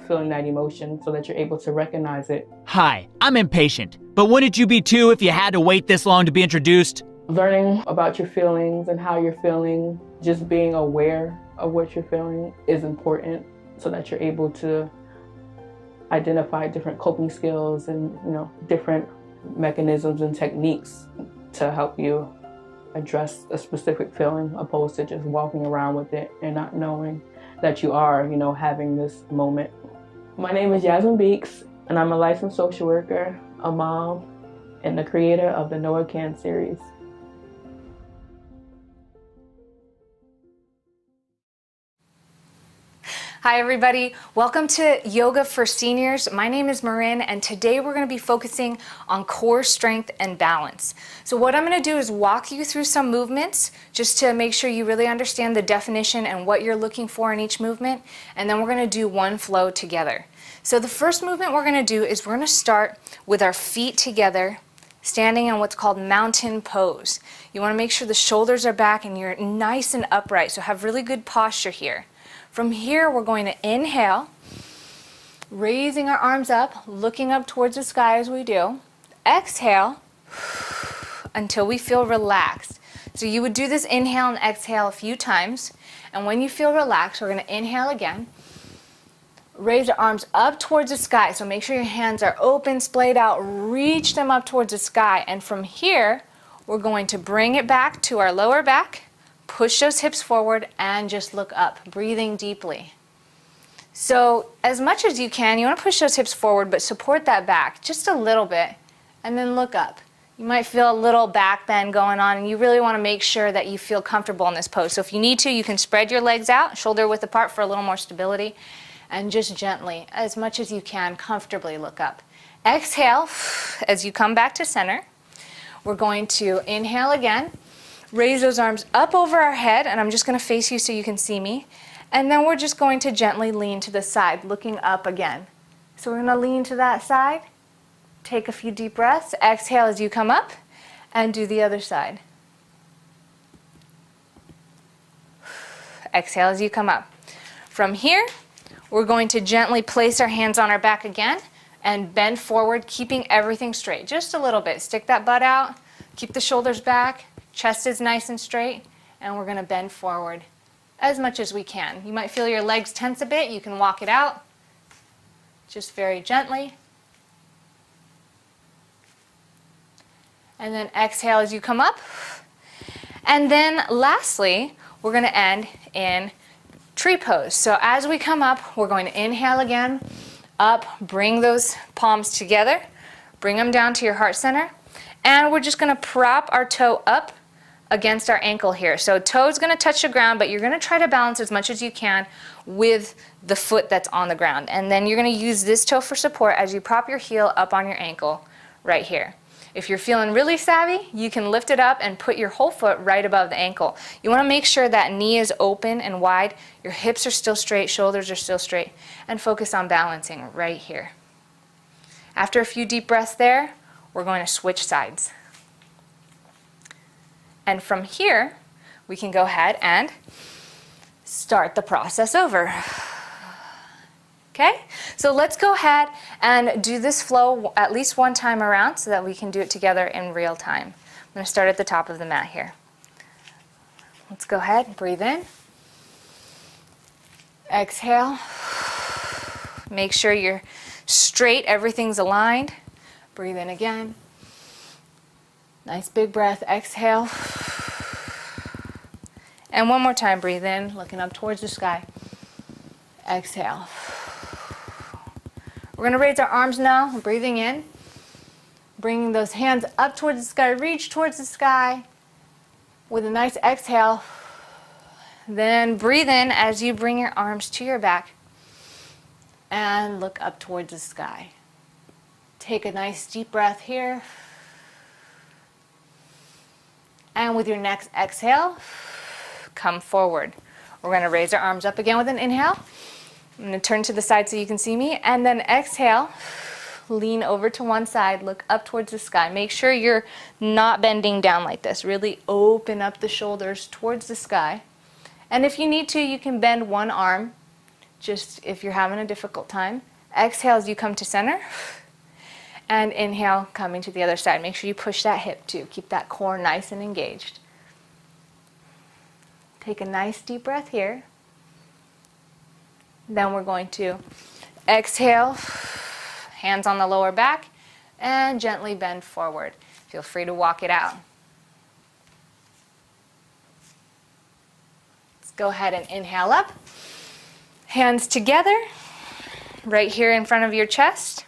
Speaker 12: feeling that emotion, so that you're able to recognize it.
Speaker 13: Hi, I'm impatient, but wouldn't you be too if you had to wait this long to be introduced?
Speaker 12: Learning about your feelings and how you're feeling, just being aware of what you're feeling is important, so that you're able to identify different coping skills and different mechanisms and techniques to help you address a specific feeling, opposed to just walking around with it and not knowing that you are having this moment. My name is Yasmin Beeks, and I'm a licensed social worker, a mom, and the creator of the Noah Can series.
Speaker 7: Hi everybody, welcome to Yoga for Seniors. My name is Marin, and today we're going to be focusing on core strength and balance. So what I'm going to do is walk you through some movements just to make sure you really understand the definition and what you're looking for in each movement, and then we're going to do one flow together. So the first movement we're going to do is we're going to start with our feet together, standing in what's called mountain pose. You want to make sure the shoulders are back and you're nice and upright, so have really good posture here. From here, we're going to inhale, raising our arms up, looking up towards the sky as we do. Exhale until we feel relaxed. So you would do this inhale and exhale a few times. And when you feel relaxed, we're going to inhale again. Raise the arms up towards the sky. So make sure your hands are open, splayed out, reach them up towards the sky. And from here, we're going to bring it back to our lower back. Push those hips forward and just look up, breathing deeply. So as much as you can, you want to push those hips forward, but support that back just a little bit, and then look up. You might feel a little back bend going on, and you really want to make sure that you feel comfortable in this pose. So if you need to, you can spread your legs out, shoulder width apart for a little more stability, and just gently, as much as you can, comfortably look up. Exhale as you come back to center. We're going to inhale again. Raise those arms up over our head, and I'm just going to face you so you can see me. And then we're just going to gently lean to the side, looking up again. So we're going to lean to that side, take a few deep breaths, exhale as you come up, and do the other side. Exhale as you come up. From here, we're going to gently place our hands on our back again and bend forward, keeping everything straight. Just a little bit. Stick that butt out, keep the shoulders back. Chest is nice and straight, and we're going to bend forward as much as we can. You might feel your legs tense a bit. You can walk it out just very gently. And then exhale as you come up. And then lastly, we're going to end in tree pose. So as we come up, we're going to inhale again, up, bring those palms together, bring them down to your heart center, and we're just going to prop our toe up against our ankle here. So toe's going to touch the ground, but you're going to try to balance as much as you can with the foot that's on the ground. And then you're going to use this toe for support as you prop your heel up on your ankle right here. If you're feeling really savvy, you can lift it up and put your whole foot right above the ankle. You want to make sure that knee is open and wide, your hips are still straight, shoulders are still straight, and focus on balancing right here. After a few deep breaths there, we're going to switch sides. And from here, we can go ahead and start the process over. Okay, so let's go ahead and do this flow at least one time around so that we can do it together in real time. I'm going to start at the top of the mat here. Let's go ahead, breathe in. Exhale. Make sure you're straight, everything's aligned. Breathe in again. Nice big breath, exhale. And one more time, breathe in, looking up towards the sky. Exhale. We're gonna raise our arms now, breathing in. Bringing those hands up towards the sky, reach towards the sky with a nice exhale. Then breathe in as you bring your arms to your back and look up towards the sky. Take a nice deep breath here. And with your next exhale, come forward. We're gonna raise our arms up again with an inhale. I'm gonna turn to the side so you can see me, and then exhale. Lean over to one side, look up towards the sky. Make sure you're not bending down like this. Really open up the shoulders towards the sky. And if you need to, you can bend one arm, just if you're having a difficult time. Exhale as you come to center. And inhale, coming to the other side. Make sure you push that hip too. Keep that core nice and engaged. Take a nice deep breath here. Then we're going to exhale, hands on the lower back, and gently bend forward. Feel free to walk it out. Let's go ahead and inhale up. Hands together, right here in front of your chest.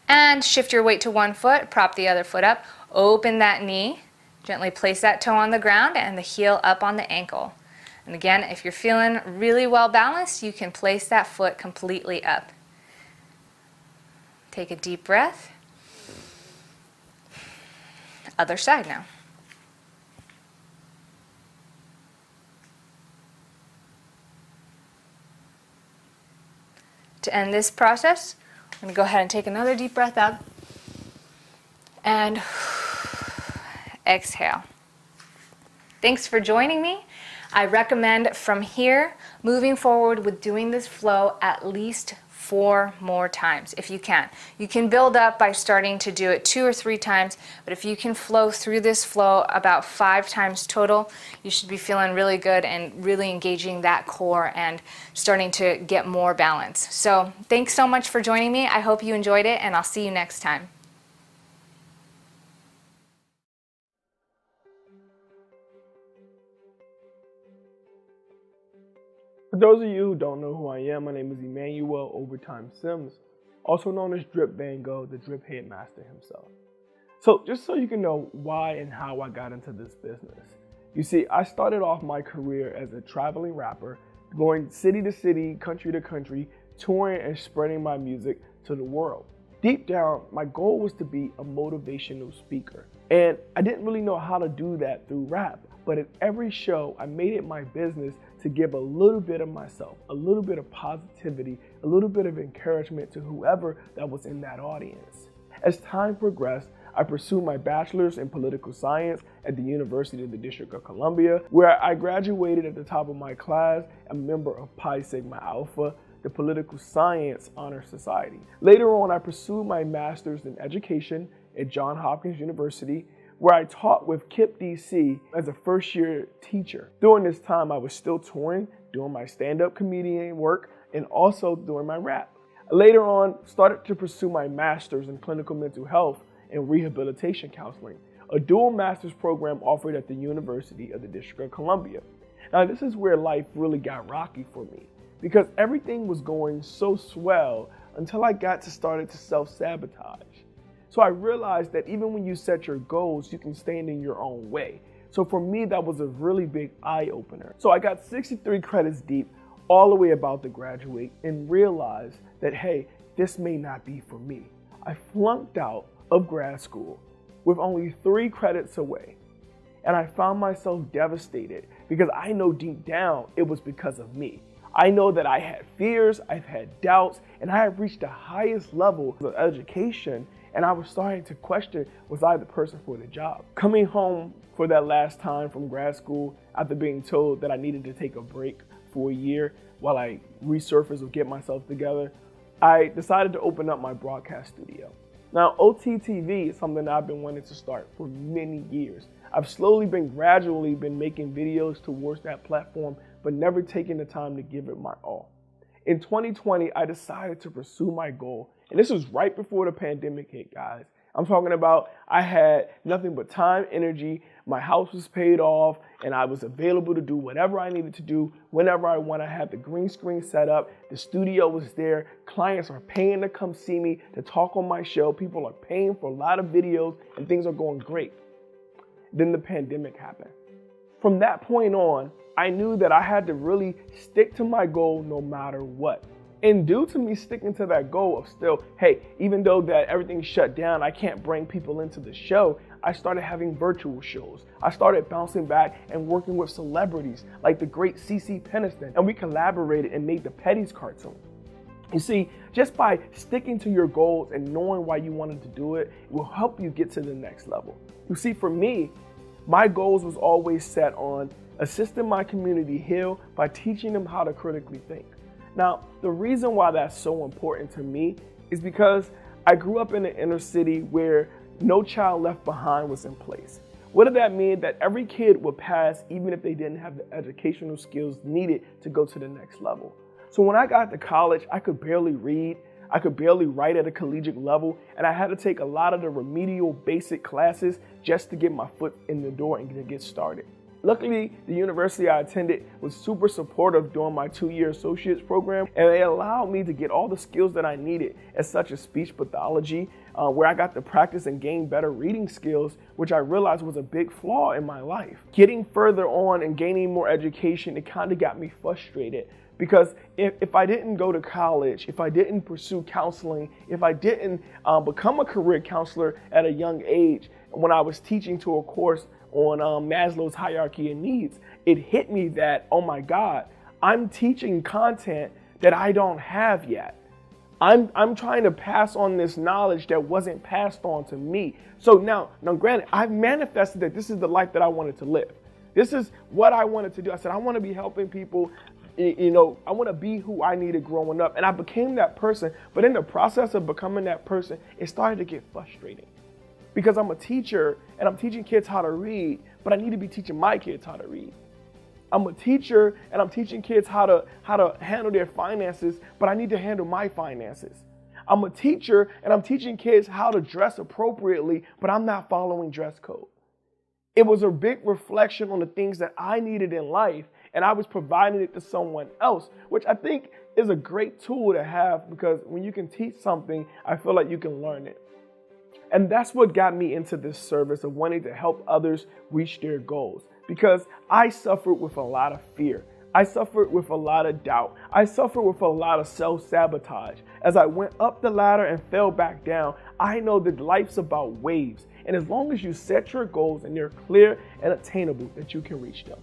Speaker 7: And shift your weight to one foot, prop the other foot up, open that knee, gently place that toe on the ground and the heel up on the ankle. And again, if you're feeling really well balanced, you can place that foot completely up. Take a deep breath. Other side now. To end this process, I'm going to go ahead and take another deep breath up and exhale. Thanks for joining me. I recommend from here moving forward with doing this flow at least 4 more times if you can. You can build up by starting to do it 2 or 3 times, but if you can flow through this flow about 5 times total, you should be feeling really good and really engaging that core and starting to get more balance. So thanks so much for joining me. I hope you enjoyed it, and I'll see you next time.
Speaker 2: For those of you who don't know who I am, my name is Emmanuel Overtime Sims, also known as Drip Van Gogh, the drip headmaster himself. So just so you can know why and how I got into this business. You see, I started off my career as a traveling rapper, going city to city, country to country, touring and spreading my music to the world. Deep down, my goal was to be a motivational speaker. And I didn't really know how to do that through rap, but at every show, I made it my business to give a little bit of myself, a little bit of positivity, a little bit of encouragement to whoever that was in that audience. As time progressed, I pursued my bachelor's in political science at the University of the District of Columbia, where I graduated at the top of my class, a member of Pi Sigma Alpha, the Political Science Honor Society. Later on, I pursued my master's in education at Johns Hopkins University, where I taught with KIPP DC as a first-year teacher. During this time, I was still touring, doing my stand-up comedian work, and also doing my rap. Later on, started to pursue my master's in clinical mental health and rehabilitation counseling, a dual master's program offered at the University of the District of Columbia. Now, this is where life really got rocky for me, because everything was going so swell until I got started to self-sabotage. So I realized that even when you set your goals, you can stand in your own way. So for me, that was a really big eye-opener. So I got 63 credits deep, all the way about to graduate, and realized that, hey, this may not be for me. I flunked out of grad school with only 3 credits away. And I found myself devastated because I know deep down it was because of me. I know that I had fears, I've had doubts, and I have reached the highest level of education, and I was starting to question, was I the person for the job? Coming home for that last time from grad school, after being told that I needed to take a break for a year while I resurface or get myself together, I decided to open up my broadcast studio. Now, OTTV is something that I've been wanting to start for many years. I've gradually been making videos towards that platform, but never taking the time to give it my all. In 2020, I decided to pursue my goal. And this was right before the pandemic hit, guys. I'm talking about I had nothing but time, energy, my house was paid off, and I was available to do whatever I needed to do whenever I want. I had the green screen set up, the studio was there, clients are paying to come see me, to talk on my show, people are paying for a lot of videos, and things are going great. Then the pandemic happened. From that point on, I knew that I had to really stick to my goal no matter what. And due to me sticking to that goal of still, hey, even though that everything's shut down, I can't bring people into the show, I started having virtual shows. I started bouncing back and working with celebrities like the great CeCe Peniston, and we collaborated and made the Petties cartoon. You see, just by sticking to your goals and knowing why you wanted to do it, it will help you get to the next level. You see, for me, my goals was always set on assisting my community heal by teaching them how to critically think. Now, the reason why that's so important to me is because I grew up in an inner city where No Child Left Behind was in place. What did that mean? That every kid would pass even if they didn't have the educational skills needed to go to the next level. So when I got to college, I could barely read, I could barely write at a collegiate level, and I had to take a lot of the remedial basic classes just to get my foot in the door and to get started. Luckily, the university I attended was super supportive during my 2-year associate's program, and they allowed me to get all the skills that I needed, as such as speech pathology, where I got to practice and gain better reading skills, which I realized was a big flaw in my life. Getting further on and gaining more education, it kind of got me frustrated, because if I didn't go to college, if I didn't pursue counseling, if I didn't become a career counselor at a young age, when I was teaching to a course on Maslow's hierarchy of needs, it hit me that, oh my God, I'm teaching content that I don't have yet. I'm trying to pass on this knowledge that wasn't passed on to me. So now granted, I've manifested that this is the life that I wanted to live. This is what I wanted to do. I said, I want to be helping people. You know, I want to be who I needed growing up. And I became that person. But in the process of becoming that person, it started to get frustrating. Because I'm a teacher and I'm teaching kids how to read, but I need to be teaching my kids how to read. I'm a teacher and I'm teaching kids how to handle their finances, but I need to handle my finances. I'm a teacher and I'm teaching kids how to dress appropriately, but I'm not following dress code. It was a big reflection on the things that I needed in life, and I was providing it to someone else, which I think is a great tool to have, because when you can teach something, I feel like you can learn it. And that's what got me into this service of wanting to help others reach their goals, because I suffered with a lot of fear. I suffered with a lot of doubt. I suffered with a lot of self-sabotage. As I went up the ladder and fell back down, I know that life's about waves. And as long as you set your goals and they're clear and attainable, that you can reach them.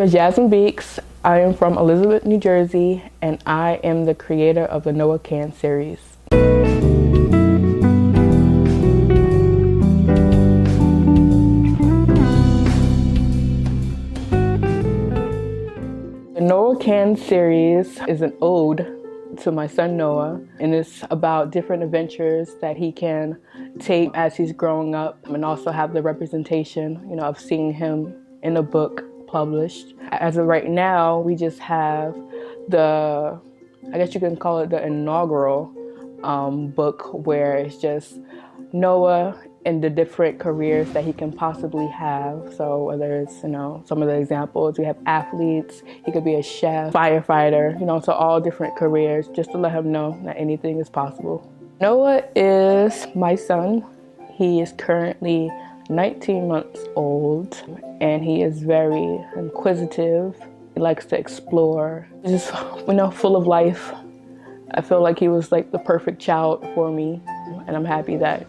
Speaker 12: is Jasmine Beeks. I am from Elizabeth, New Jersey, and I am the creator of the Noah Can series. The Noah Can series is an ode to my son Noah, and it's about different adventures that he can take as he's growing up, and also have the representation, of seeing him in a book published. As of right now, we just have I guess you can call it the inaugural book, where it's just Noah and the different careers that he can possibly have. So whether it's, some of the examples, we have athletes, he could be a chef, firefighter, so all different careers, just to let him know that anything is possible. Noah is my son. He is currently 19 months old, and he is very inquisitive. He likes to explore. He's just, full of life. I feel like he was like the perfect child for me, and I'm happy that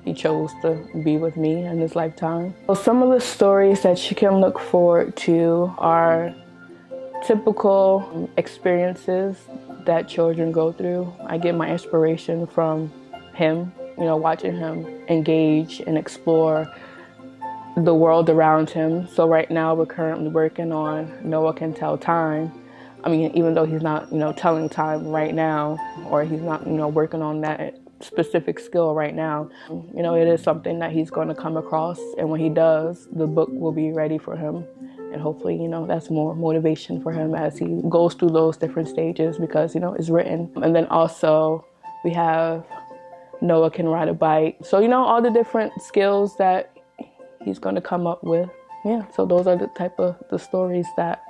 Speaker 12: he chose to be with me in his lifetime. So some of the stories that you can look forward to are typical experiences that children go through. I get my inspiration from him, watching him engage and explore the world around him. So right now we're currently working on Noah Can Tell Time. I mean, even though he's not, telling time right now, or he's not, working on that specific skill right now, it is something that he's going to come across, and when he does, the book will be ready for him, and hopefully, that's more motivation for him as he goes through those different stages, because, it's written. And then also we have Noah Can Ride a Bike. So, all the different skills that he's going to come up with. Yeah, so those are the type of the stories that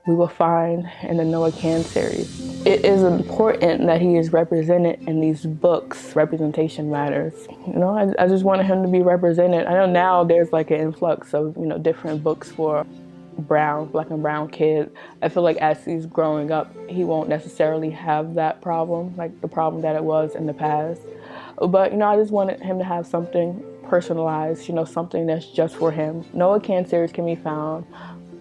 Speaker 12: we will find in the Noah Can series. It is important that he is represented in these books. Representation matters. I just wanted him to be represented. I know now there's like an influx of, different books for black and brown kids. I feel like as he's growing up, he won't necessarily have that problem, like the problem that it was in the past. But, I just wanted him to have something personalized, something that's just for him. Noah Can series can be found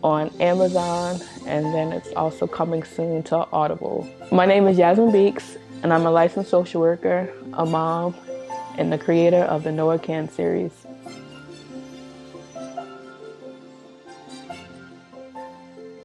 Speaker 12: on Amazon, and then it's also coming soon to Audible. My name is Jasmine Beeks, and I'm a licensed social worker, a mom, and the creator of the Noah Can series.